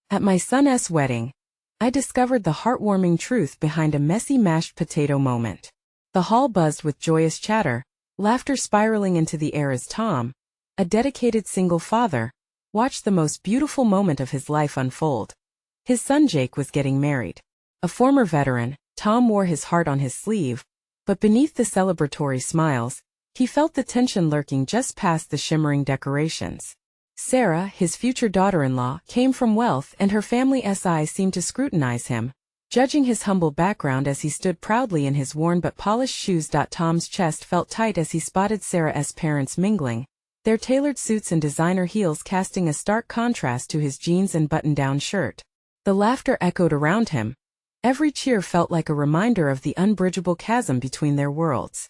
At my son's wedding, I discovered the heartwarming truth behind a messy mashed potato moment. The hall buzzed with joyous chatter, laughter spiraling into the air as Tom, a dedicated single father, watched the most beautiful moment of his life unfold. His son Jake was getting married. A former veteran, Tom wore his heart on his sleeve, but beneath the celebratory smiles, he felt the tension lurking just past the shimmering decorations. Sarah, his future daughter-in-law, came from wealth, and her family's eyes seemed to scrutinize him, judging his humble background as he stood proudly in his worn but polished shoes. Tom's chest felt tight as he spotted Sarah's parents mingling, their tailored suits and designer heels casting a stark contrast to his jeans and button-down shirt. The laughter echoed around him. Every cheer felt like a reminder of the unbridgeable chasm between their worlds.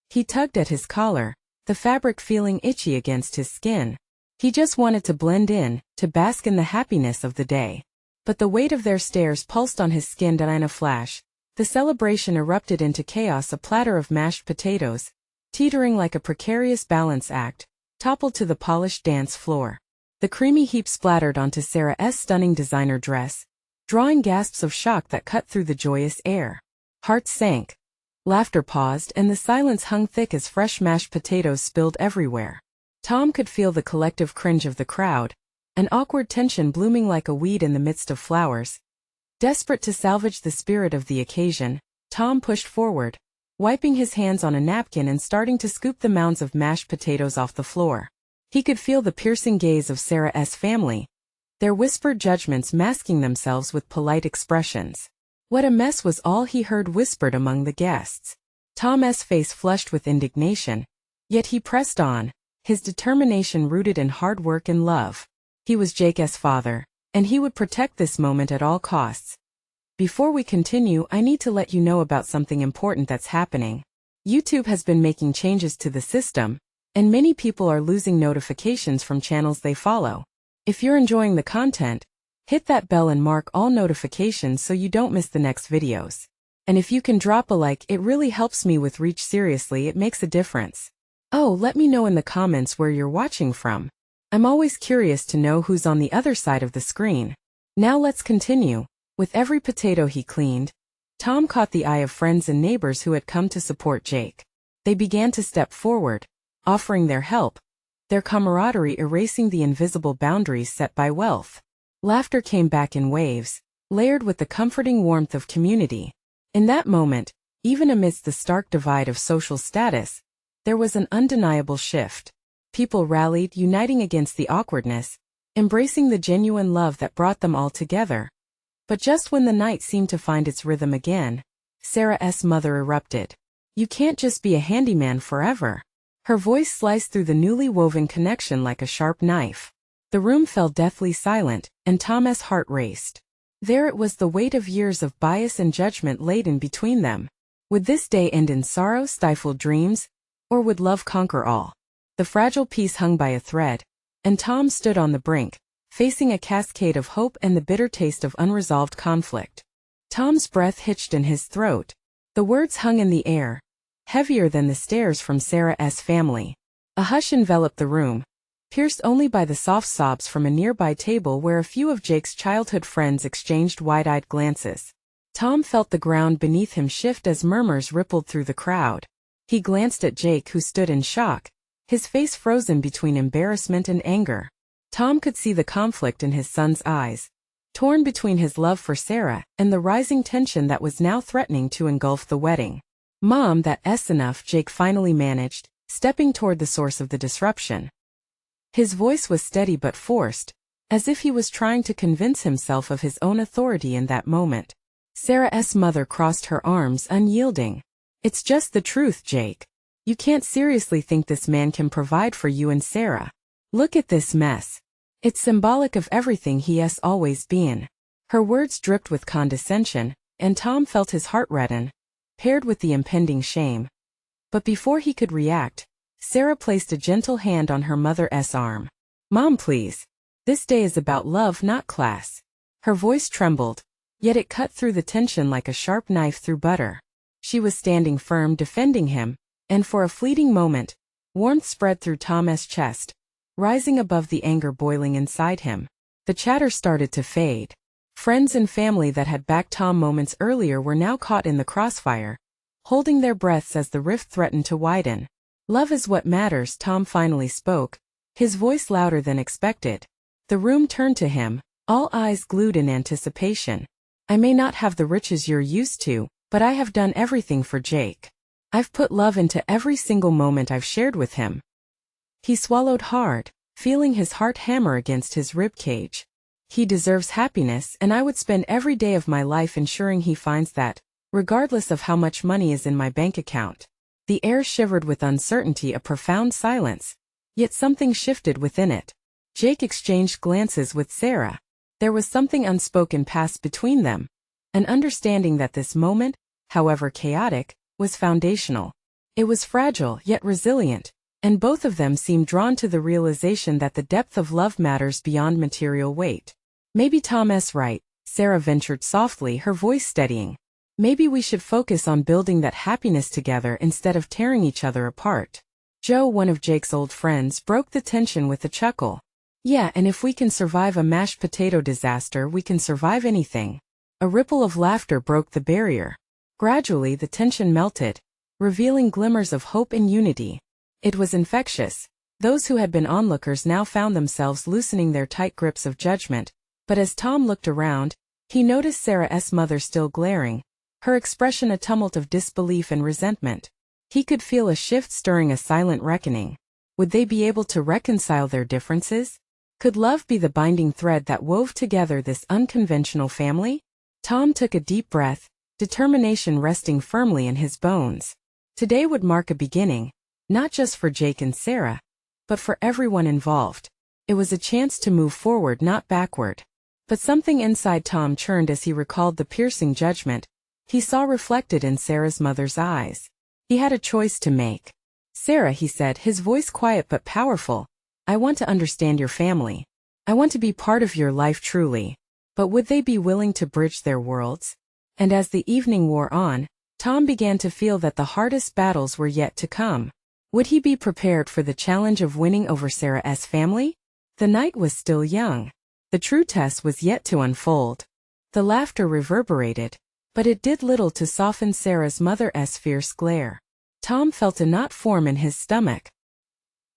He tugged at his collar, the fabric feeling itchy against his skin. He just wanted to blend in, to bask in the happiness of the day. But the weight of their stares pulsed on his skin. In a flash, the celebration erupted into chaos. A platter of mashed potatoes, teetering like a precarious balance act, toppled to the polished dance floor. The creamy heap splattered onto Sarah's stunning designer dress, drawing gasps of shock that cut through the joyous air. Hearts sank. Laughter paused, and the silence hung thick as fresh mashed potatoes spilled everywhere. Tom could feel the collective cringe of the crowd, an awkward tension blooming like a weed in the midst of flowers. Desperate to salvage the spirit of the occasion, Tom pushed forward, wiping his hands on a napkin and starting to scoop the mounds of mashed potatoes off the floor. He could feel the piercing gaze of Sarah's family, their whispered judgments masking themselves with polite expressions. What a mess was all he heard whispered among the guests. Tom's face flushed with indignation, yet he pressed on, his determination rooted in hard work and love. He was Jake's father, and he would protect this moment at all costs. Before we continue, I need to let you know about something important that's happening. YouTube has been making changes to the system, and many people are losing notifications from channels they follow. If you're enjoying the content, hit that bell and mark all notifications so you don't miss the next videos. And if you can drop a like, it really helps me with reach. Seriously, it makes a difference. Oh, let me know in the comments where you're watching from. I'm always curious to know who's on the other side of the screen. Now let's continue. With every potato he cleaned, Tom caught the eye of friends and neighbors who had come to support Jake. They began to step forward, offering their help, their camaraderie erasing the invisible boundaries set by wealth. Laughter came back in waves, layered with the comforting warmth of community. In that moment, even amidst the stark divide of social status, there was an undeniable shift. People rallied, uniting against the awkwardness, embracing the genuine love that brought them all together. But just when the night seemed to find its rhythm again, Sarah's mother erupted. "You can't just be a handyman forever." Her voice sliced through the newly woven connection like a sharp knife. The room fell deathly silent, and Tom's heart raced. There it was, the weight of years of bias and judgment laden between them. Would this day end in sorrow, stifled dreams, or would love conquer all? The fragile piece hung by a thread, and Tom stood on the brink, facing a cascade of hope and the bitter taste of unresolved conflict. Tom's breath hitched in his throat. The words hung in the air, heavier than the stares from Sarah's family. A hush enveloped the room, pierced only by the soft sobs from a nearby table where a few of Jake's childhood friends exchanged wide-eyed glances. Tom felt the ground beneath him shift as murmurs rippled through the crowd. He glanced at Jake, who stood in shock, his face frozen between embarrassment and anger. Tom could see the conflict in his son's eyes, torn between his love for Sarah and the rising tension that was now threatening to engulf the wedding. "Mom, that's enough," Jake finally managed, stepping toward the source of the disruption. His voice was steady but forced, as if he was trying to convince himself of his own authority in that moment. Sarah's mother crossed her arms, unyielding. "It's just the truth, Jake. You can't seriously think this man can provide for you and Sarah. Look at this mess. It's symbolic of everything he has always been." Her words dripped with condescension, and Tom felt his heart redden, paired with the impending shame. But before he could react, Sarah placed a gentle hand on her mother's arm. "Mom, please. This day is about love, not class." Her voice trembled, yet it cut through the tension like a sharp knife through butter. She was standing firm, defending him, and for a fleeting moment, warmth spread through Tom's chest, rising above the anger boiling inside him. The chatter started to fade. Friends and family that had backed Tom moments earlier were now caught in the crossfire, holding their breaths as the rift threatened to widen. "Love is what matters," Tom finally spoke, his voice louder than expected. The room turned to him, all eyes glued in anticipation. "I may not have the riches you're used to, but I have done everything for Jake. I've put love into every single moment I've shared with him." He swallowed hard, feeling his heart hammer against his ribcage. "He deserves happiness, and I would spend every day of my life ensuring he finds that, regardless of how much money is in my bank account." The air shivered with uncertainty, a profound silence. Yet something shifted within it. Jake exchanged glances with Sarah. There was something unspoken passed between them, an understanding that this moment, however chaotic, was foundational. It was fragile yet resilient, and both of them seemed drawn to the realization that the depth of love matters beyond material weight. "Maybe Tom's right," Sarah ventured softly, her voice steadying. "Maybe we should focus on building that happiness together instead of tearing each other apart." Joe, one of Jake's old friends, broke the tension with a chuckle. "Yeah, and if we can survive a mashed potato disaster, we can survive anything." A ripple of laughter broke the barrier. Gradually the tension melted, revealing glimmers of hope and unity. It was infectious. Those who had been onlookers now found themselves loosening their tight grips of judgment, but as Tom looked around, he noticed Sarah's mother still glaring, her expression a tumult of disbelief and resentment. He could feel a shift stirring, a silent reckoning. Would they be able to reconcile their differences? Could love be the binding thread that wove together this unconventional family? Tom took a deep breath, determination resting firmly in his bones. Today would mark a beginning, not just for Jake and Sarah, but for everyone involved. It was a chance to move forward, not backward. But something inside Tom churned as he recalled the piercing judgment he saw reflected in Sarah's mother's eyes. He had a choice to make. "Sarah," he said, his voice quiet but powerful, "I want to understand your family. I want to be part of your life truly. But would they be willing to bridge their worlds?" And as the evening wore on, Tom began to feel that the hardest battles were yet to come. Would he be prepared for the challenge of winning over Sarah's family? The night was still young. The true test was yet to unfold. The laughter reverberated, but it did little to soften Sarah's mother's fierce glare. Tom felt a knot form in his stomach.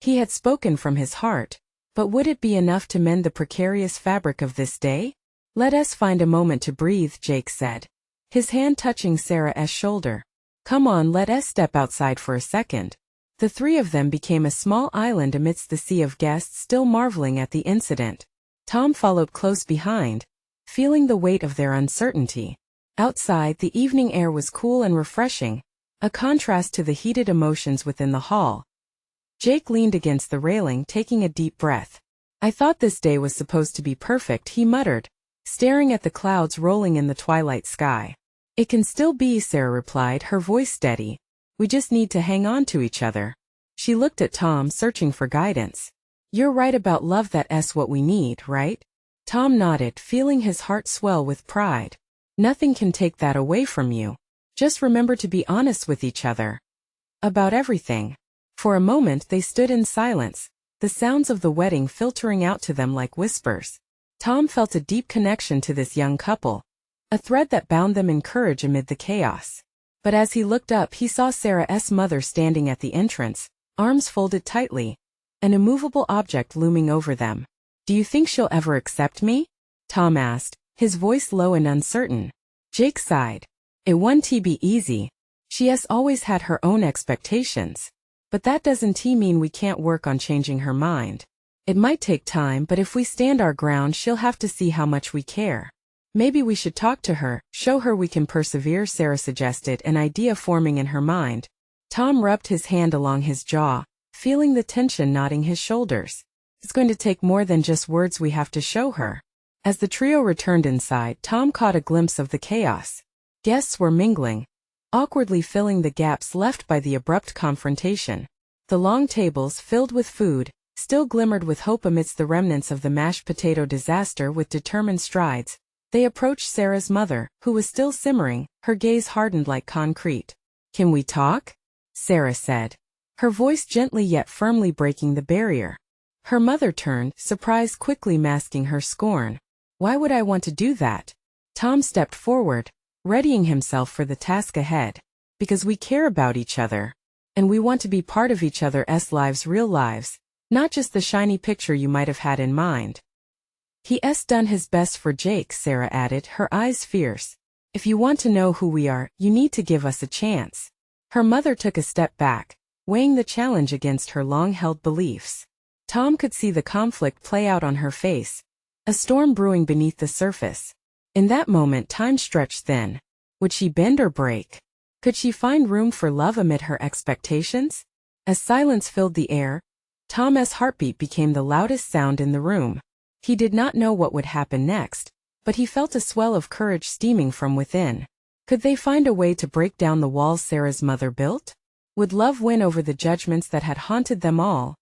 He had spoken from his heart, but would it be enough to mend the precarious fabric of this day? "Let us find a moment to breathe," Jake said, his hand touching Sarah's shoulder. "Come on, let us step outside for a second." The three of them became a small island amidst the sea of guests still marveling at the incident. Tom followed close behind, feeling the weight of their uncertainty. Outside, the evening air was cool and refreshing, a contrast to the heated emotions within the hall. Jake leaned against the railing, taking a deep breath. "I thought this day was supposed to be perfect," he muttered, staring at the clouds rolling in the twilight sky. "It can still be," Sarah replied, her voice steady. "We just need to hang on to each other." She looked at Tom, searching for guidance. "You're right about love, that's what we need, right?" Tom nodded, feeling his heart swell with pride. "Nothing can take that away from you. Just remember to be honest with each other. About everything." For a moment they stood in silence, the sounds of the wedding filtering out to them like whispers. Tom felt a deep connection to this young couple, a thread that bound them in courage amid the chaos. But as he looked up, he saw Sarah's mother standing at the entrance, arms folded tightly, an immovable object looming over them. "Do you think she'll ever accept me?" Tom asked, his voice low and uncertain. Jake sighed. "It won't be easy. She has always had her own expectations. But that doesn't mean we can't work on changing her mind. It might take time, but if we stand our ground, she'll have to see how much we care." "Maybe we should talk to her, show her we can persevere," Sarah suggested, an idea forming in her mind. Tom rubbed his hand along his jaw, feeling the tension knotting his shoulders. "It's going to take more than just words, we have to show her." As the trio returned inside, Tom caught a glimpse of the chaos. Guests were mingling, awkwardly filling the gaps left by the abrupt confrontation. The long tables, filled with food, still glimmered with hope amidst the remnants of the mashed potato disaster. With determined strides, they approached Sarah's mother, who was still simmering, her gaze hardened like concrete. "Can we talk?" Sarah said, her voice gently yet firmly breaking the barrier. Her mother turned, surprise quickly masking her scorn. Why would I want to do that? Tom stepped forward, readying himself for the task ahead. Because we care about each other. And we want to be part of each other's lives, real lives, not just the shiny picture you might have had in mind. He's done his best for Jake, Sarah added, her eyes fierce. If you want to know who we are, you need to give us a chance. Her mother took a step back, weighing the challenge against her long-held beliefs. Tom could see the conflict play out on her face, a storm brewing beneath the surface. In that moment, time stretched thin. Would she bend or break? Could she find room for love amid her expectations? As silence filled the air, Tom's heartbeat became the loudest sound in the room. He did not know what would happen next, but he felt a swell of courage steaming from within. Could they find a way to break down the walls Sarah's mother built? Would love win over the judgments that had haunted them all?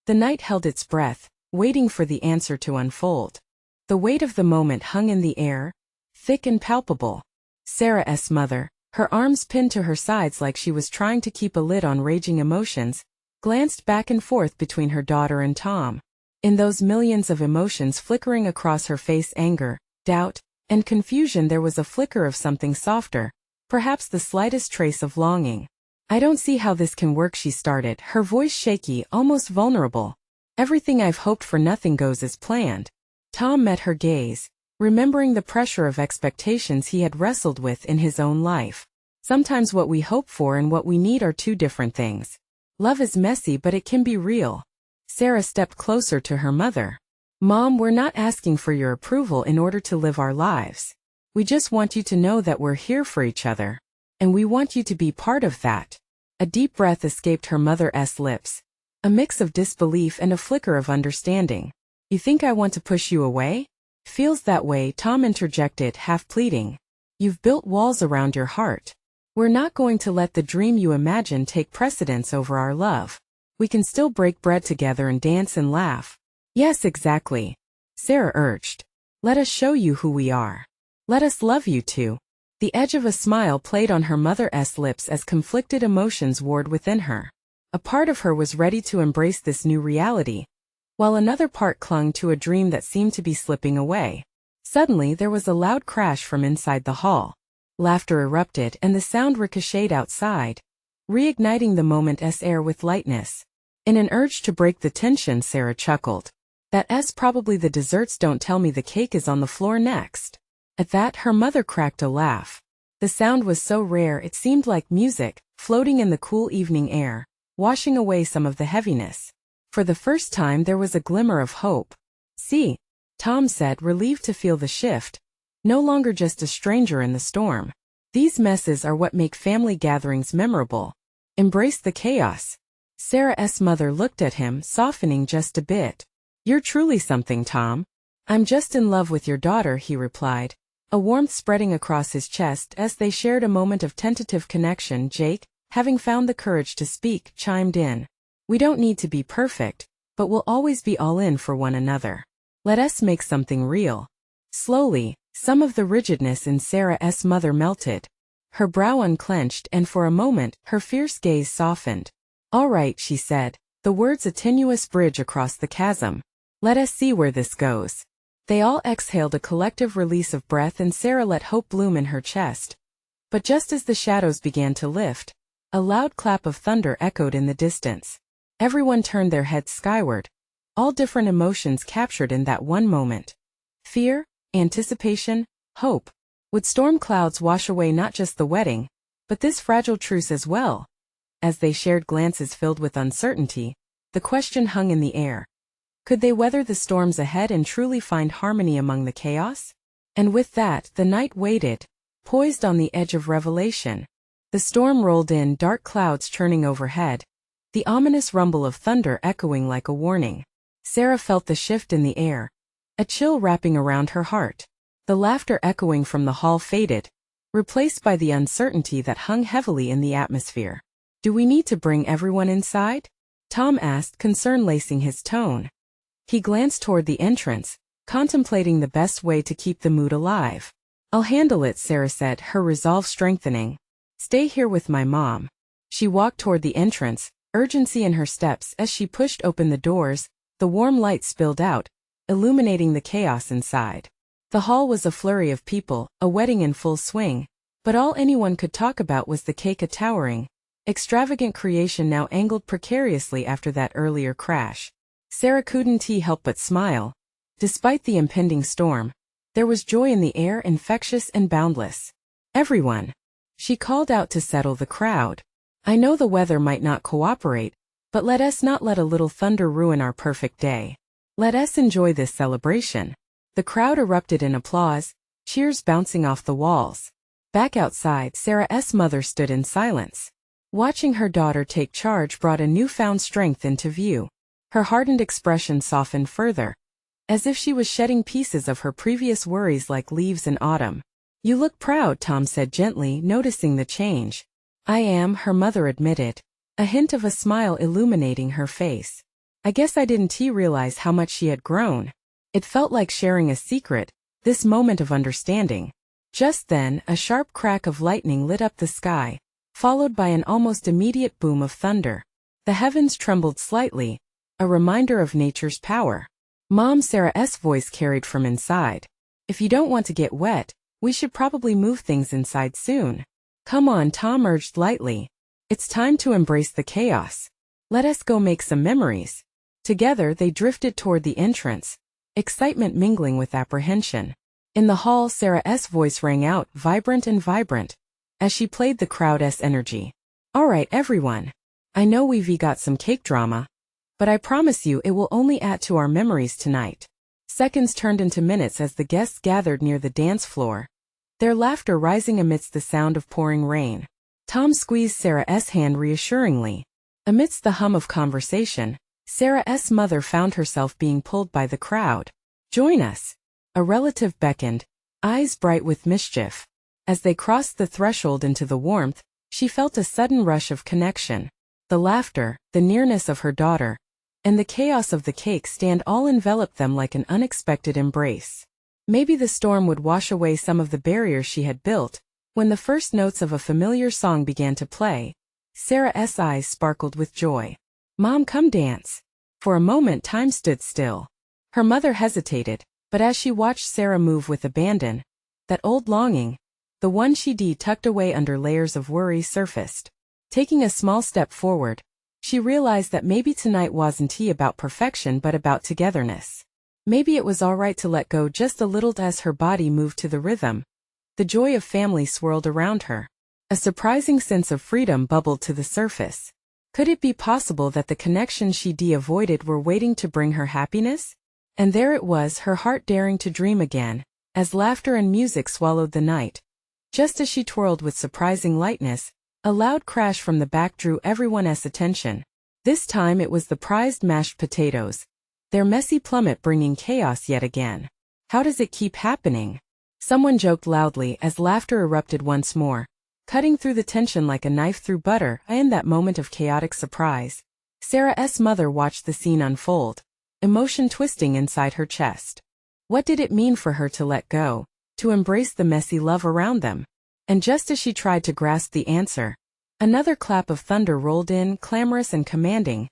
The night held its breath, waiting for the answer to unfold. The weight of the moment hung in the air, thick and palpable. Sarah's mother, her arms pinned to her sides like she was trying to keep a lid on raging emotions, glanced back and forth between her daughter and Tom. In those millions of emotions flickering across her face, anger, doubt, and confusion, there was a flicker of something softer, perhaps the slightest trace of longing. I don't see how this can work, she started, her voice shaky, almost vulnerable. Everything I've hoped for, nothing goes as planned. Tom met her gaze, remembering the pressure of expectations he had wrestled with in his own life. Sometimes what we hope for and what we need are two different things. Love is messy, but it can be real. Sarah stepped closer to her mother. Mom, we're not asking for your approval in order to live our lives. We just want you to know that we're here for each other. And we want you to be part of that. A deep breath escaped her mother's lips, a mix of disbelief and a flicker of understanding. You think I want to push you away? Feels that way, Tom interjected, half pleading. You've built walls around your heart. We're not going to let the dream you imagine take precedence over our love. We can still break bread together and dance and laugh. Yes, exactly. Sarah urged. Let us show you who we are. Let us love you too. The edge of a smile played on her mother's lips as conflicted emotions warred within her. A part of her was ready to embrace this new reality, while another part clung to a dream that seemed to be slipping away. Suddenly there was a loud crash from inside the hall. Laughter erupted and the sound ricocheted outside, reigniting the moment's air with lightness. In an urge to break the tension, Sarah chuckled. That's probably the desserts, don't tell me the cake is on the floor next. At that, her mother cracked a laugh. The sound was so rare it seemed like music, floating in the cool evening air, washing away some of the heaviness. For the first time there was a glimmer of hope. See, Tom said, relieved to feel the shift. No longer just a stranger in the storm. These messes are what make family gatherings memorable. Embrace the chaos. Sarah's mother looked at him, softening just a bit. You're truly something, Tom. I'm just in love with your daughter, he replied, a warmth spreading across his chest as they shared a moment of tentative connection. Jake, having found the courage to speak, chimed in. We don't need to be perfect, but we'll always be all in for one another. Let us make something real. Slowly, some of the rigidness in Sarah's mother melted. Her brow unclenched and for a moment, her fierce gaze softened. All right, she said, the words a tenuous bridge across the chasm. Let us see where this goes. They all exhaled a collective release of breath and Sarah let hope bloom in her chest. But just as the shadows began to lift, a loud clap of thunder echoed in the distance. Everyone turned their heads skyward, all different emotions captured in that one moment. Fear, anticipation, hope. Would storm clouds wash away not just the wedding, but this fragile truce as well? As they shared glances filled with uncertainty, the question hung in the air. Could they weather the storms ahead and truly find harmony among the chaos? And with that, the night waited, poised on the edge of revelation. The storm rolled in, dark clouds churning overhead, the ominous rumble of thunder echoing like a warning. Sarah felt the shift in the air, a chill wrapping around her heart. The laughter echoing from the hall faded, replaced by the uncertainty that hung heavily in the atmosphere. Do we need to bring everyone inside? Tom asked, concern lacing his tone. He glanced toward the entrance, contemplating the best way to keep the mood alive. I'll handle it, Sarah said, her resolve strengthening. Stay here with my mom. She walked toward the entrance, urgency in her steps as she pushed open the doors, The warm light spilled out, illuminating the chaos inside. The hall was a flurry of people, a wedding in full swing, but all anyone could talk about was the cake, a towering, extravagant creation now angled precariously after that earlier crash. Sarah couldn't help but smile. Despite the impending storm, there was joy in the air, infectious and boundless. "Everyone," she called out to settle the crowd. "I know the weather might not cooperate, but let us not let a little thunder ruin our perfect day. Let us enjoy this celebration." The crowd erupted in applause, cheers bouncing off the walls. Back outside, Sarah's mother stood in silence. Watching her daughter take charge brought a newfound strength into view. Her hardened expression softened further, as if she was shedding pieces of her previous worries like leaves in autumn. "You look proud," Tom said gently, noticing the change. "I am," her mother admitted, a hint of a smile illuminating her face. "I guess I didn't realize how much she had grown." It felt like sharing a secret, this moment of understanding. Just then, a sharp crack of lightning lit up the sky, followed by an almost immediate boom of thunder. The heavens trembled slightly, a reminder of nature's power. "Mom," Sarah's voice carried from inside. "If you don't want to get wet, we should probably move things inside soon." "Come on," Tom urged lightly. "It's time to embrace the chaos. Let us go make some memories." Together they drifted toward the entrance, excitement mingling with apprehension. In the hall, Sarah's voice rang out, vibrant and vibrant, as she played the crowd's energy. "All right, everyone. I know we've got some cake drama, but I promise you it will only add to our memories tonight." Seconds turned into minutes as the guests gathered near the dance floor, their laughter rising amidst the sound of pouring rain. Tom squeezed Sarah's hand reassuringly. Amidst the hum of conversation, Sarah's mother found herself being pulled by the crowd. "Join us." A relative beckoned, eyes bright with mischief. As they crossed the threshold into the warmth, she felt a sudden rush of connection. The laughter, the nearness of her daughter, and the chaos of the cake stand all enveloped them like an unexpected embrace. Maybe the storm would wash away some of the barriers she had built. When the first notes of a familiar song began to play, Sarah's eyes sparkled with joy. "Mom, come dance." For a moment time stood still. Her mother hesitated, but as she watched Sarah move with abandon, that old longing, the one she'd tucked away under layers of worry, surfaced. Taking a small step forward, she realized that maybe tonight wasn't about perfection but about togetherness. Maybe it was all right to let go just a little as her body moved to the rhythm. The joy of family swirled around her. A surprising sense of freedom bubbled to the surface. Could it be possible that the connections she'd avoided were waiting to bring her happiness? And there it was, her heart daring to dream again, as laughter and music swallowed the night. Just as she twirled with surprising lightness, a loud crash from the back drew everyone's attention. This time it was the prized mashed potatoes, their messy plummet bringing chaos yet again. "How does it keep happening?" someone joked loudly as laughter erupted once more, cutting through the tension like a knife through butter. In that moment of chaotic surprise, Sarah's mother watched the scene unfold, emotion twisting inside her chest. What did it mean for her to let go, to embrace the messy love around them? And just as she tried to grasp the answer, another clap of thunder rolled in, clamorous and commanding.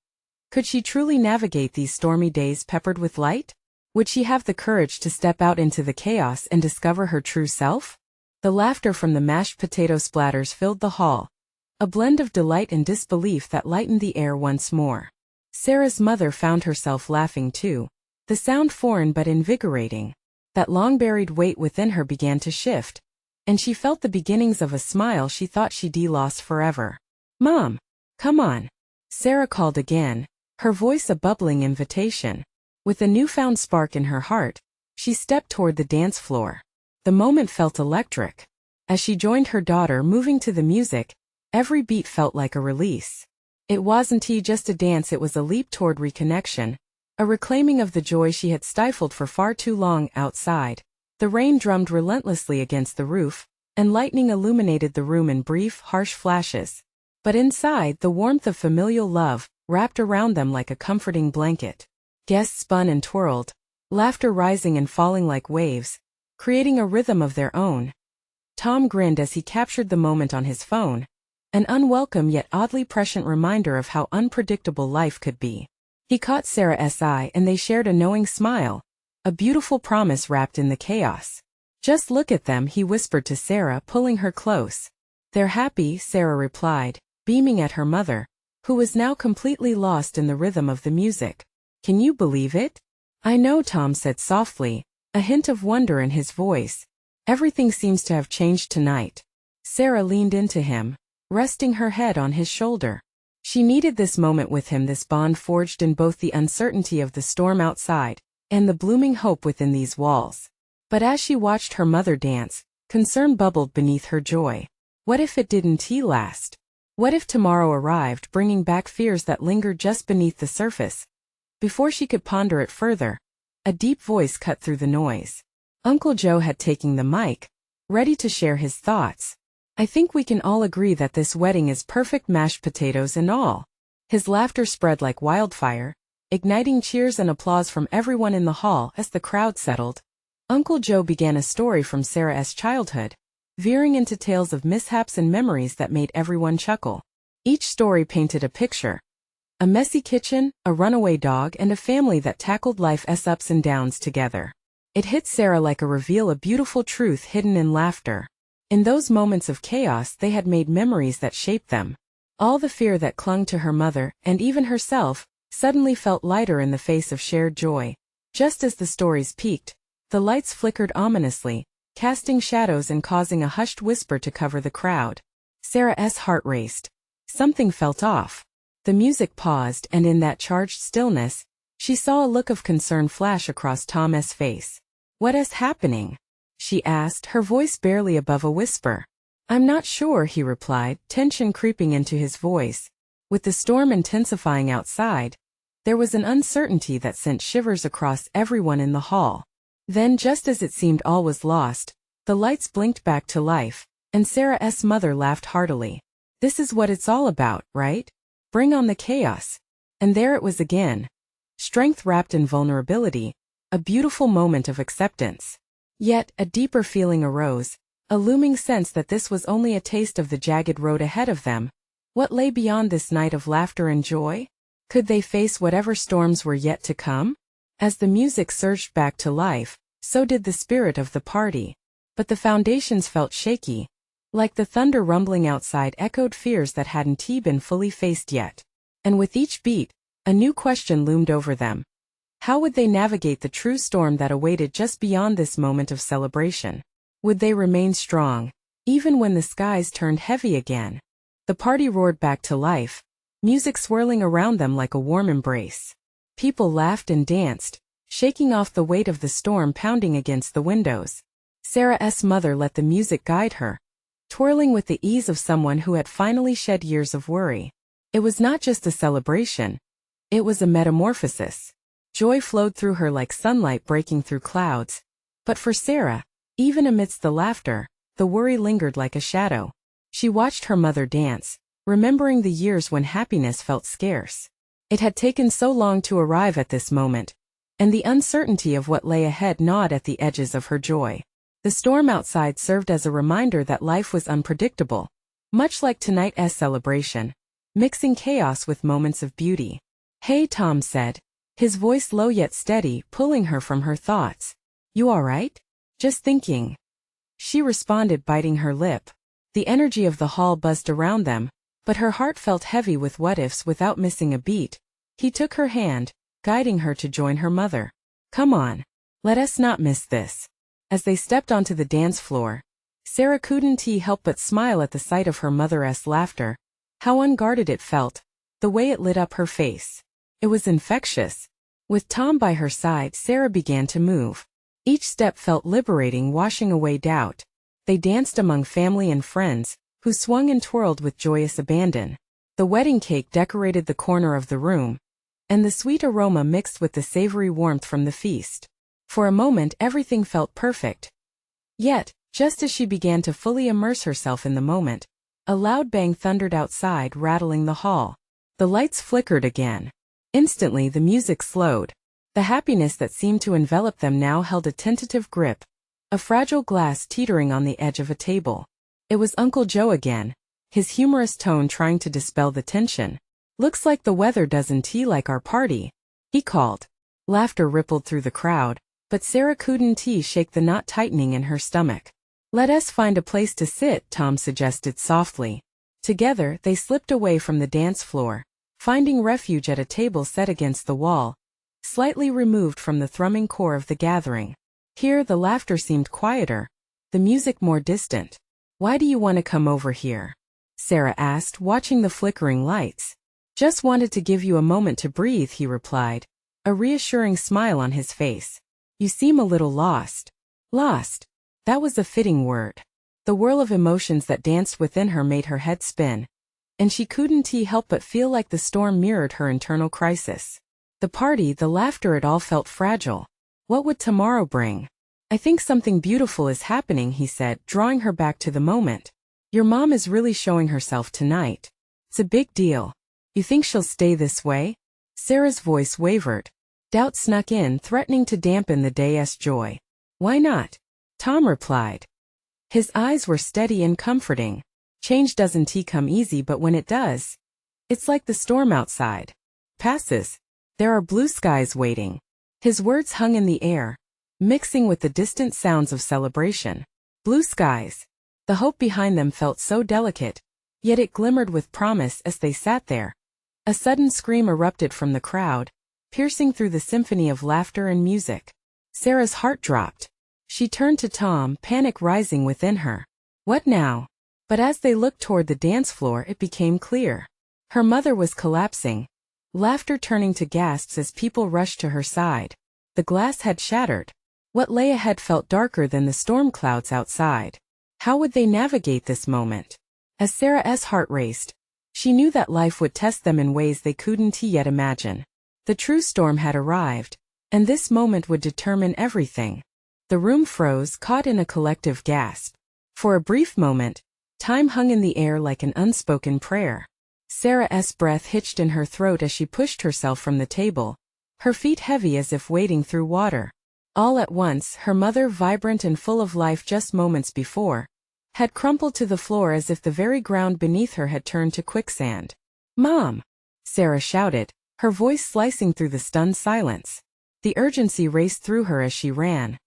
Could she truly navigate these stormy days peppered with light? Would she have the courage to step out into the chaos and discover her true self? The laughter from the mashed potato splatters filled the hall, a blend of delight and disbelief that lightened the air once more. Sarah's mother found herself laughing too, the sound foreign but invigorating. That long-buried weight within her began to shift, and she felt the beginnings of a smile she thought she'd lost forever. "Mom, come on," Sarah called again, her voice a bubbling invitation. With a newfound spark in her heart, she stepped toward the dance floor. The moment felt electric. As she joined her daughter moving to the music, every beat felt like a release. It wasn't just a dance, it was a leap toward reconnection, a reclaiming of the joy she had stifled for far too long. Outside, the rain drummed relentlessly against the roof, and lightning illuminated the room in brief, harsh flashes. But inside, the warmth of familial love wrapped around them like a comforting blanket. Guests spun and twirled, laughter rising and falling like waves, creating a rhythm of their own. Tom grinned as he captured the moment on his phone, an unwelcome yet oddly prescient reminder of how unpredictable life could be. He caught Sarah's eye and they shared a knowing smile, a beautiful promise wrapped in the chaos. "Just look at them," he whispered to Sarah, pulling her close. "They're happy," Sarah replied, beaming at her mother, who was now completely lost in the rhythm of the music. "Can you believe it?" "I know," Tom said softly, a hint of wonder in his voice. "Everything seems to have changed tonight." Sarah leaned into him, resting her head on his shoulder. She needed this moment with him, this bond forged in both the uncertainty of the storm outside and the blooming hope within these walls. But as she watched her mother dance, concern bubbled beneath her joy. What if it didn't last? What if tomorrow arrived, bringing back fears that lingered just beneath the surface? Before she could ponder it further, a deep voice cut through the noise. Uncle Joe had taken the mic, ready to share his thoughts. "I think we can all agree that this wedding is perfect, mashed potatoes and all." His laughter spread like wildfire, igniting cheers and applause from everyone in the hall. As the crowd settled, Uncle Joe began a story from Sarah's childhood, veering into tales of mishaps and memories that made everyone chuckle. Each story painted a picture: a messy kitchen, a runaway dog, and a family that tackled life's ups and downs together. It hit Sarah like a reveal, a beautiful truth hidden in laughter. In those moments of chaos, they had made memories that shaped them. All the fear that clung to her mother, and even herself, suddenly felt lighter in the face of shared joy. Just as the stories peaked, the lights flickered ominously, casting shadows and causing a hushed whisper to cover the crowd. Sarah's heart raced. Something felt off. The music paused, and in that charged stillness, she saw a look of concern flash across Tom's face. "What is happening?" she asked, her voice barely above a whisper. "I'm not sure," he replied, tension creeping into his voice. With the storm intensifying outside, there was an uncertainty that sent shivers across everyone in the hall. Then, just as it seemed all was lost, the lights blinked back to life, and Sarah's mother laughed heartily. "This is what it's all about, right? Bring on the chaos." And there it was again. Strength wrapped in vulnerability, a beautiful moment of acceptance. Yet, a deeper feeling arose, a looming sense that this was only a taste of the jagged road ahead of them. What lay beyond this night of laughter and joy? Could they face whatever storms were yet to come? As the music surged back to life, so did the spirit of the party. But the foundations felt shaky. Like the thunder rumbling outside echoed fears that hadn't been fully faced yet. And with each beat, a new question loomed over them. How would they navigate the true storm that awaited just beyond this moment of celebration? Would they remain strong, even when the skies turned heavy again? The party roared back to life, music swirling around them like a warm embrace. People laughed and danced, shaking off the weight of the storm pounding against the windows. Sarah's mother let the music guide her, twirling with the ease of someone who had finally shed years of worry. It was not just a celebration, it was a metamorphosis. Joy flowed through her like sunlight breaking through clouds. But for Sarah, even amidst the laughter, the worry lingered like a shadow. She watched her mother dance, remembering the years when happiness felt scarce. It had taken so long to arrive at this moment, and the uncertainty of what lay ahead gnawed at the edges of her joy. The storm outside served as a reminder that life was unpredictable, much like tonight's celebration, mixing chaos with moments of beauty. "Hey," Tom said, his voice low yet steady, pulling her from her thoughts. "You all right?" "Just thinking." She responded, biting her lip. The energy of the hall buzzed around them, but her heart felt heavy with what-ifs. Without missing a beat, he took her hand, guiding her to join her mother. "Come on. Let us not miss this." As they stepped onto the dance floor, Sarah couldn't help but smile at the sight of her mother's laughter. How unguarded it felt, the way it lit up her face. It was infectious. With Tom by her side, Sarah began to move. Each step felt liberating, washing away doubt. They danced among family and friends, who swung and twirled with joyous abandon. The wedding cake decorated the corner of the room, and the sweet aroma mixed with the savory warmth from the feast. For a moment everything felt perfect. Yet, just as she began to fully immerse herself in the moment, a loud bang thundered outside, rattling the hall. The lights flickered again. Instantly the music slowed. The happiness that seemed to envelop them now held a tentative grip, a fragile glass teetering on the edge of a table. It was Uncle Joe again, his humorous tone trying to dispel the tension. "Looks like the weather doesn't like our party." he called. Laughter rippled through the crowd, but Sarah couldn't shake the knot tightening in her stomach. Let us find a place to sit, Tom suggested softly. Together, they slipped away from the dance floor, finding refuge at a table set against the wall, slightly removed from the thrumming core of the gathering. Here the laughter seemed quieter, the music more distant. Why do you want to come over here? Sarah asked, watching the flickering lights. Just wanted to give you a moment to breathe, he replied, a reassuring smile on his face. You seem a little lost. Lost. That was a fitting word. The whirl of emotions that danced within her made her head spin, and she couldn't help but feel like the storm mirrored her internal crisis. The party, the laughter, it all felt fragile. What would tomorrow bring? I think something beautiful is happening, he said, drawing her back to the moment. Your mom is really showing herself tonight. It's a big deal. You think she'll stay this way? Sarah's voice wavered. Doubt snuck in, threatening to dampen the day's joy. Why not? Tom replied. His eyes were steady and comforting. Change doesn't come easy, but when it does, it's like the storm outside passes. There are blue skies waiting. His words hung in the air, mixing with the distant sounds of celebration. Blue skies. The hope behind them felt so delicate, yet it glimmered with promise as they sat there. A sudden scream erupted from the crowd, piercing through the symphony of laughter and music. Sarah's heart dropped. She turned to Tom, panic rising within her. What now? But as they looked toward the dance floor, it became clear. Her mother was collapsing, laughter turning to gasps as people rushed to her side. The glass had shattered. What lay ahead felt darker than the storm clouds outside. How would they navigate this moment? As Sarah's heart raced, she knew that life would test them in ways they couldn't yet imagine. The true storm had arrived, and this moment would determine everything. The room froze, caught in a collective gasp. For a brief moment, time hung in the air like an unspoken prayer. Sarah's breath hitched in her throat as she pushed herself from the table, her feet heavy as if wading through water. All at once, her mother, vibrant and full of life just moments before, had crumpled to the floor as if the very ground beneath her had turned to quicksand. Mom! Sarah shouted, her voice slicing through the stunned silence. The urgency raced through her as she ran.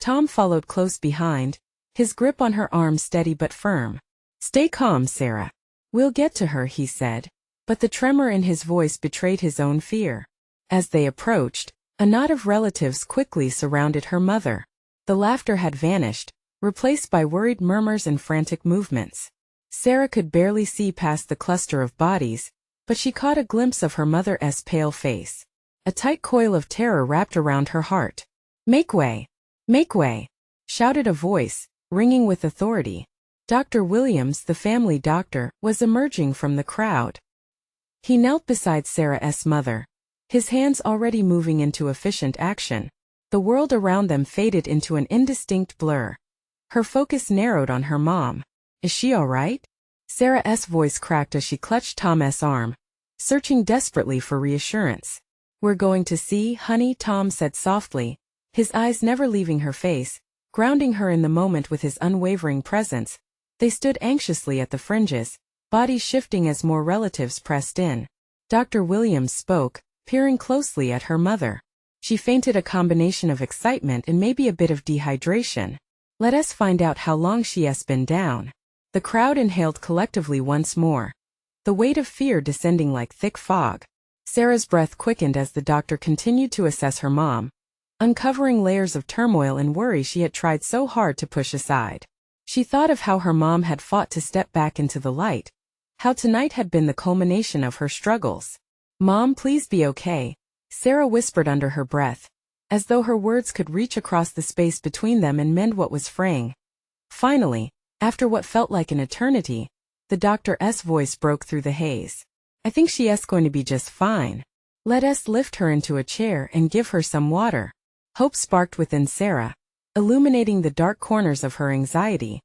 Tom followed close behind, his grip on her arm steady but firm. Stay calm, Sarah. We'll get to her, he said, but the tremor in his voice betrayed his own fear. As they approached, a knot of relatives quickly surrounded her mother. The laughter had vanished, replaced by worried murmurs and frantic movements. Sarah could barely see past the cluster of bodies, but she caught a glimpse of her mother's pale face. A tight coil of terror wrapped around her heart. Make way! Make way! Shouted a voice, ringing with authority. Dr. Williams, the family doctor, was emerging from the crowd. He knelt beside Sarah's mother, his hands already moving into efficient action. The world around them faded into an indistinct blur. Her focus narrowed on her mom. Is she all right? Sarah's voice cracked as she clutched Tom's arm, searching desperately for reassurance. We're going to see, honey, Tom said softly, his eyes never leaving her face, grounding her in the moment with his unwavering presence. They stood anxiously at the fringes, bodies shifting as more relatives pressed in. Dr. Williams spoke, peering closely at her mother. She feinted a combination of excitement and maybe a bit of dehydration. Let us find out how long she has been down. The crowd inhaled collectively once more, the weight of fear descending like thick fog. Sarah's breath quickened as the doctor continued to assess her mom, uncovering layers of turmoil and worry she had tried so hard to push aside. She thought of how her mom had fought to step back into the light, how tonight had been the culmination of her struggles. Mom, please be okay, Sarah whispered under her breath, as though her words could reach across the space between them and mend what was fraying. Finally, after what felt like an eternity, the doctor's voice broke through the haze. I think she is going to be just fine. Let us lift her into a chair and give her some water. Hope sparked within Sarah, illuminating the dark corners of her anxiety.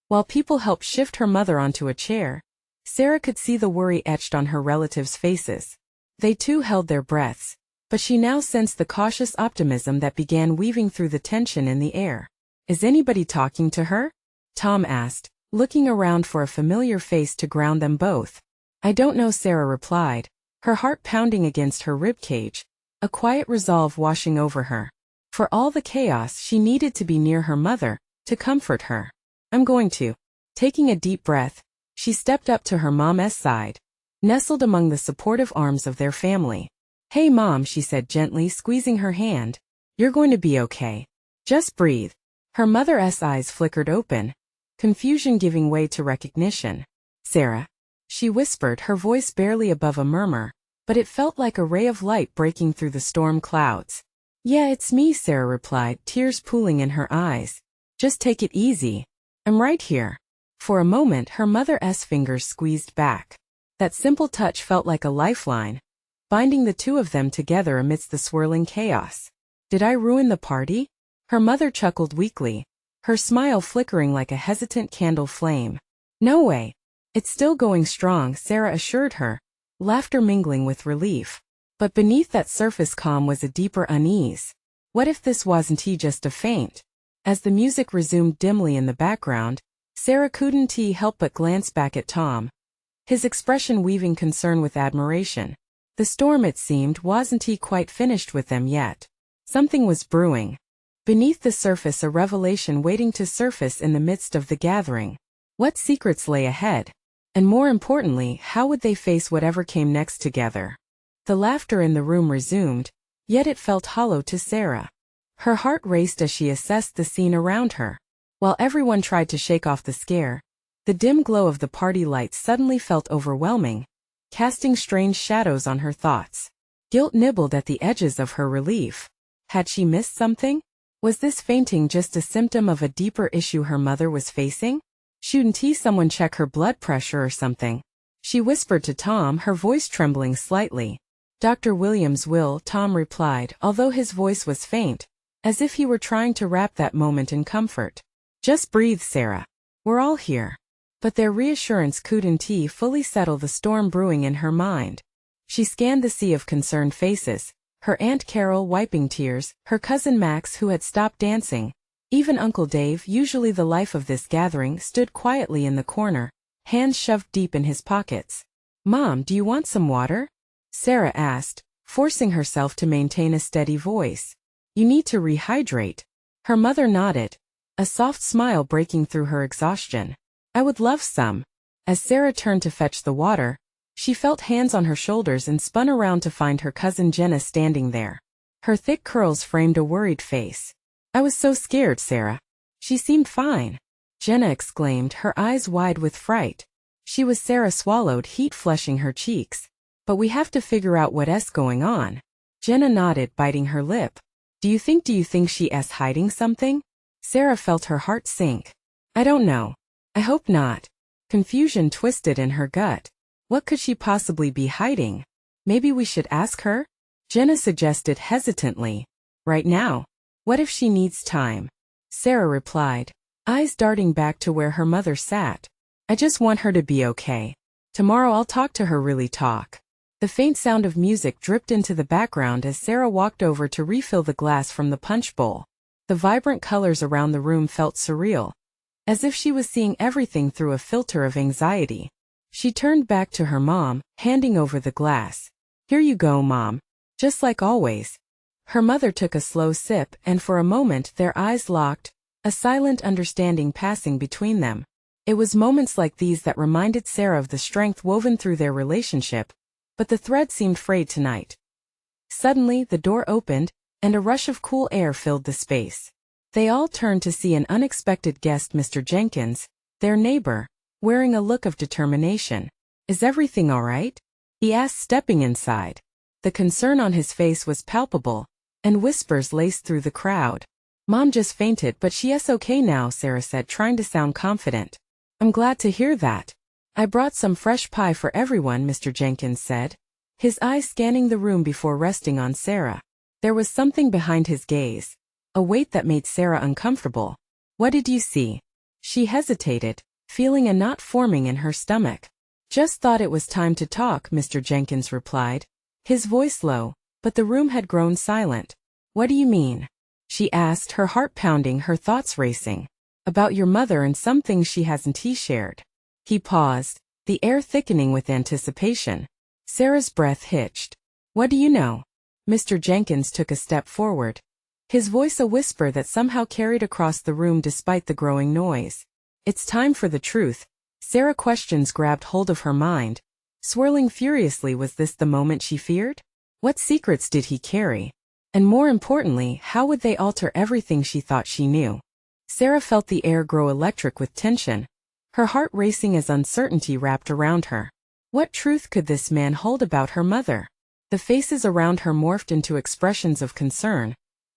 While people helped shift her mother onto a chair, Sarah could see the worry etched on her relatives' faces. They too held their breaths, but she now sensed the cautious optimism that began weaving through the tension in the air. Is anybody talking to her? Tom asked, looking around for a familiar face to ground them both. I don't know, Sarah replied, her heart pounding against her ribcage. a quiet resolve washing over her. For all the chaos, she needed to be near her mother, to comfort her. I'm going to. Taking a deep breath, she stepped up to her mom's side, nestled among the supportive arms of their family. Hey Mom, she said gently, squeezing her hand. You're going to be okay. Just breathe. Her mother's eyes flickered open, confusion giving way to recognition. Sarah, she whispered, her voice barely above a murmur, but it felt like a ray of light breaking through the storm clouds. Yeah, it's me, Sarah replied, tears pooling in her eyes. Just take it easy. I'm right here. For a moment, her mother's fingers squeezed back. That simple touch felt like a lifeline, binding the two of them together amidst the swirling chaos. Did I ruin the party? Her mother chuckled weakly, her smile flickering like a hesitant candle flame. No way. It's still going strong, Sarah assured her, laughter mingling with relief. But beneath that surface calm was a deeper unease. What if this wasn't just a feint? As the music resumed dimly in the background, Sarah couldn't help but glance back at Tom, his expression weaving concern with admiration. The storm, it seemed, wasn't quite finished with them yet. Something was brewing. Beneath the surface, a revelation waiting to surface in the midst of the gathering. What secrets lay ahead? And more importantly, how would they face whatever came next together? The laughter in the room resumed, yet it felt hollow to Sarah. Her heart raced as she assessed the scene around her. While everyone tried to shake off the scare, the dim glow of the party lights suddenly felt overwhelming, casting strange shadows on her thoughts. Guilt nibbled at the edges of her relief. Had she missed something? Was this fainting just a symptom of a deeper issue her mother was facing? Shouldn't someone check her blood pressure or something? She whispered to Tom, her voice trembling slightly. Dr. Williams will, Tom replied, although his voice was faint, as if he were trying to wrap that moment in comfort. Just breathe, Sarah. We're all here. But their reassurance couldn't fully settle the storm brewing in her mind. She scanned the sea of concerned faces, her Aunt Carol wiping tears, her cousin Max who had stopped dancing. Even Uncle Dave, usually the life of this gathering, stood quietly in the corner, hands shoved deep in his pockets. Mom, do you want some water? Sarah asked, forcing herself to maintain a steady voice. You need to rehydrate. Her mother nodded, a soft smile breaking through her exhaustion. I would love some. As Sarah turned to fetch the water, she felt hands on her shoulders and spun around to find her cousin Jenna standing there. Her thick curls framed a worried face. I was so scared, Sarah. She seemed fine. Jenna exclaimed, her eyes wide with fright. She was Sarah swallowed, heat flushing her cheeks. But we have to figure out what's going on. Jenna nodded, biting her lip. Do you think she's hiding something? Sarah felt her heart sink. I don't know. I hope not. Confusion twisted in her gut. What could she possibly be hiding? Maybe we should ask her? Jenna suggested hesitantly. Right now? What if she needs time? Sarah replied, eyes darting back to where her mother sat. I just want her to be okay. Tomorrow I'll talk to her, really talk. The faint sound of music dripped into the background as Sarah walked over to refill the glass from the punch bowl. The vibrant colors around the room felt surreal, as if she was seeing everything through a filter of anxiety. She turned back to her mom, handing over the glass. Here you go, Mom. Just like always. Her mother took a slow sip, and for a moment their eyes locked, a silent understanding passing between them. It was moments like these that reminded Sarah of the strength woven through their relationship, but the thread seemed frayed tonight. Suddenly, the door opened, and a rush of cool air filled the space. They all turned to see an unexpected guest, Mr. Jenkins, their neighbor, wearing a look of determination. Is everything all right? He asked, stepping inside. The concern on his face was palpable, and whispers laced through the crowd. Mom just fainted, but she's okay now, Sarah said, trying to sound confident. I'm glad to hear that. I brought some fresh pie for everyone, Mr. Jenkins said, his eyes scanning the room before resting on Sarah. There was something behind his gaze, a weight that made Sarah uncomfortable. What did you see? She hesitated, feeling a knot forming in her stomach. Just thought it was time to talk, Mr. Jenkins replied, his voice low, but the room had grown silent. What do you mean? She asked, her heart pounding, her thoughts racing. About your mother and some things she hasn't shared. He paused, the air thickening with anticipation. Sarah's breath hitched. What do you know? Mr. Jenkins took a step forward, his voice a whisper that somehow carried across the room despite the growing noise. It's time for the truth. Sarah questions grabbed hold of her mind, swirling furiously. Was this the moment she feared? What secrets did he carry? And more importantly, how would they alter everything she thought she knew? Sarah felt the air grow electric with tension, her heart racing as uncertainty wrapped around her. What truth could this man hold about her mother? The faces around her morphed into expressions of concern,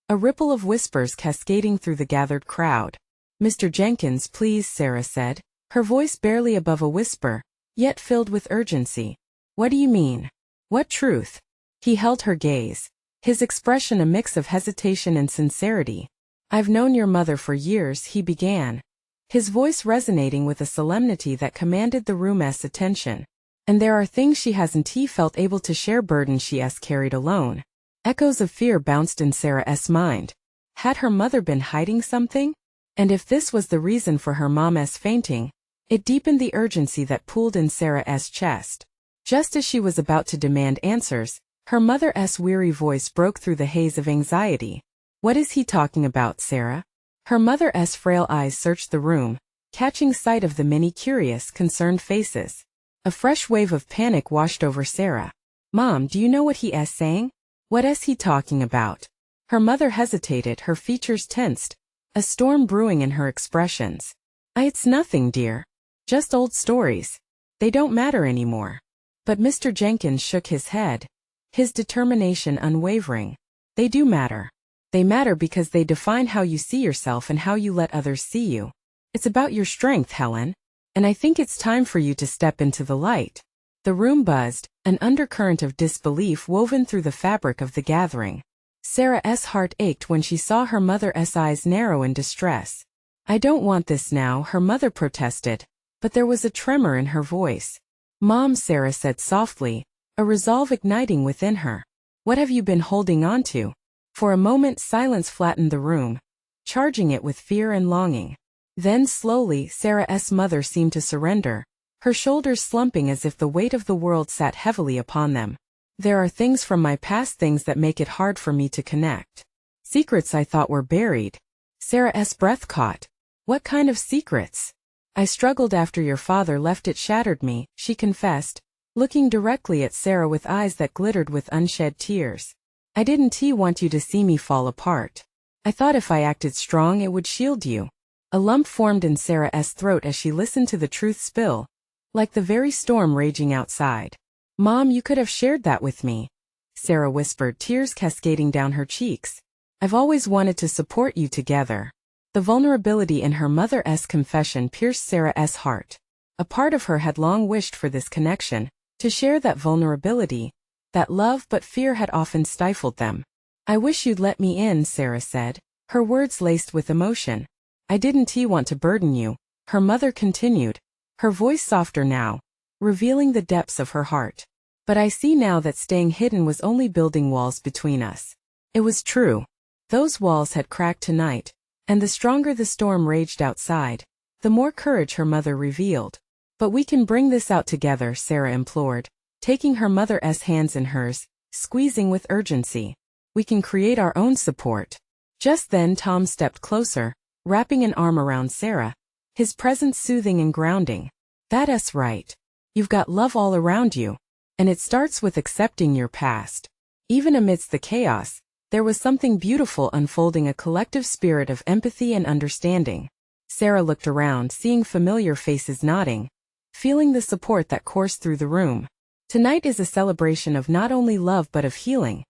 a ripple of whispers cascading through the gathered crowd. Mr. Jenkins, please, Sarah said, her voice barely above a whisper, yet filled with urgency. What do you mean? What truth? He held her gaze, his expression a mix of hesitation and sincerity. I've known your mother for years, he began, his voice resonating with a solemnity that commanded the room's attention. And there are things she hasn't felt able to share, burdens she carried alone. Echoes of fear bounced in Sarah's mind. Had her mother been hiding something? And if this was the reason for her mom's fainting, it deepened the urgency that pooled in Sarah's chest. Just as she was about to demand answers, her mother's weary voice broke through the haze of anxiety. What is he talking about, Sarah? Her mother's frail eyes searched the room, catching sight of the many curious, concerned faces. A fresh wave of panic washed over Sarah. Mom, do you know what he is saying? What is he talking about? Her mother hesitated, her features tensed, a storm brewing in her expressions. It's nothing, dear. Just old stories. They don't matter anymore. But Mr. Jenkins shook his head, his determination unwavering. They do matter. They matter because they define how you see yourself and how you let others see you. It's about your strength, Helen. And I think it's time for you to step into the light. The room buzzed, an undercurrent of disbelief woven through the fabric of the gathering. Sarah's heart ached when she saw her mother's eyes narrow in distress. I don't want this now, her mother protested, but there was a tremor in her voice. Mom, Sarah said softly, a resolve igniting within her. What have you been holding on to? For a moment silence flattened the room, charging it with fear and longing. Then slowly, Sarah's mother seemed to surrender, her shoulders slumping as if the weight of the world sat heavily upon them. There are things from my past, things that make it hard for me to connect. Secrets I thought were buried. Sarah's breath caught. What kind of secrets? I struggled after your father left, it shattered me, she confessed, looking directly at Sarah with eyes that glittered with unshed tears. I didn't want you to see me fall apart. I thought if I acted strong it would shield you. A lump formed in Sarah's throat as she listened to the truth spill, like the very storm raging outside. Mom, you could have shared that with me, Sarah whispered, tears cascading down her cheeks. I've always wanted to support you together. The vulnerability in her mother's confession pierced Sarah's heart. A part of her had long wished for this connection, to share that vulnerability, that love, but fear had often stifled them. I wish you'd let me in, Sarah said, her words laced with emotion. I didn't want to burden you, her mother continued, her voice softer now, revealing the depths of her heart. But I see now that staying hidden was only building walls between us. It was true. Those walls had cracked tonight, and the stronger the storm raged outside, the more courage her mother revealed. But we can bring this out together, Sarah implored, taking her mother's hands in hers, squeezing with urgency. We can create our own support. Just then Tom stepped closer, wrapping an arm around Sarah, his presence soothing and grounding. That's right. You've got love all around you. And it starts with accepting your past. Even amidst the chaos, there was something beautiful unfolding, a collective spirit of empathy and understanding. Sarah looked around, seeing familiar faces nodding, feeling the support that coursed through the room. Tonight is a celebration of not only love but of healing,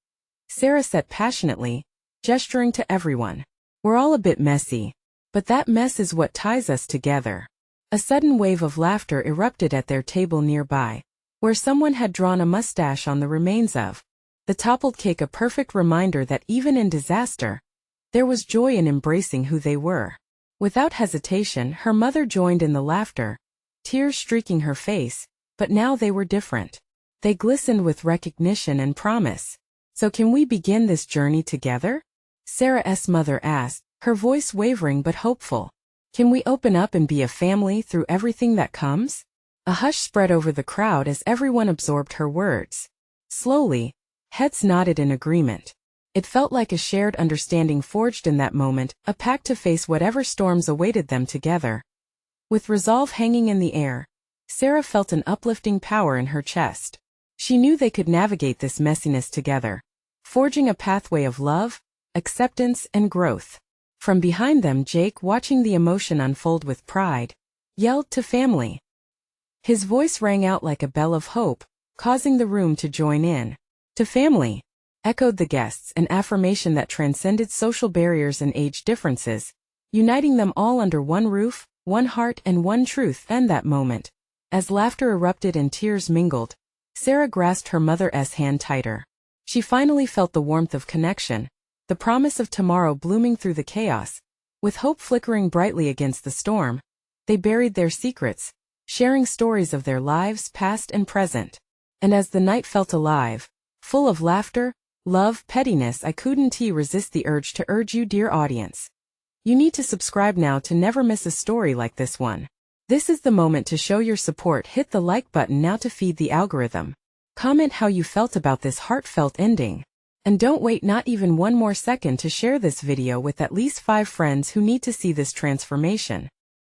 Sarah said passionately, gesturing to everyone. We're all a bit messy, but that mess is what ties us together. A sudden wave of laughter erupted at their table nearby, where someone had drawn a mustache on the remains of the toppled cake, a perfect reminder that even in disaster, there was joy in embracing who they were. Without hesitation, her mother joined in the laughter, tears streaking her face, but now they were different. They glistened with recognition and promise. So can we begin this journey together? Sarah's mother asked, her voice wavering but hopeful. Can we open up and be a family through everything that comes? A hush spread over the crowd as everyone absorbed her words. Slowly, Heads nodded in agreement. It felt like a shared understanding forged in that moment, a pact to face whatever storms awaited them together. With resolve hanging in the air, Sarah felt an uplifting power in her chest. She knew they could navigate this messiness together, forging a pathway of love, acceptance, and growth. From behind them, Jake, watching the emotion unfold with pride, yelled to family. His voice rang out like a bell of hope, causing the room to join in. To family, echoed the guests, an affirmation that transcended social barriers and age differences, uniting them all under one roof, one heart, and one truth. And that moment, as laughter erupted and tears mingled, Sarah grasped her mother's hand tighter. She finally felt the warmth of connection, the promise of tomorrow blooming through the chaos. With hope flickering brightly against the storm, they buried their secrets, sharing stories of their lives past and present. And as the night felt alive, full of laughter, love, pettiness, I couldn't resist the urge to urge you, dear audience. You need to subscribe now to never miss a story like this one. This is the moment to show your support. Hit the like button now to feed the algorithm. Comment how you felt about this heartfelt ending. And don't wait not even one more second to share this video with at least 5 friends who need to see this transformation.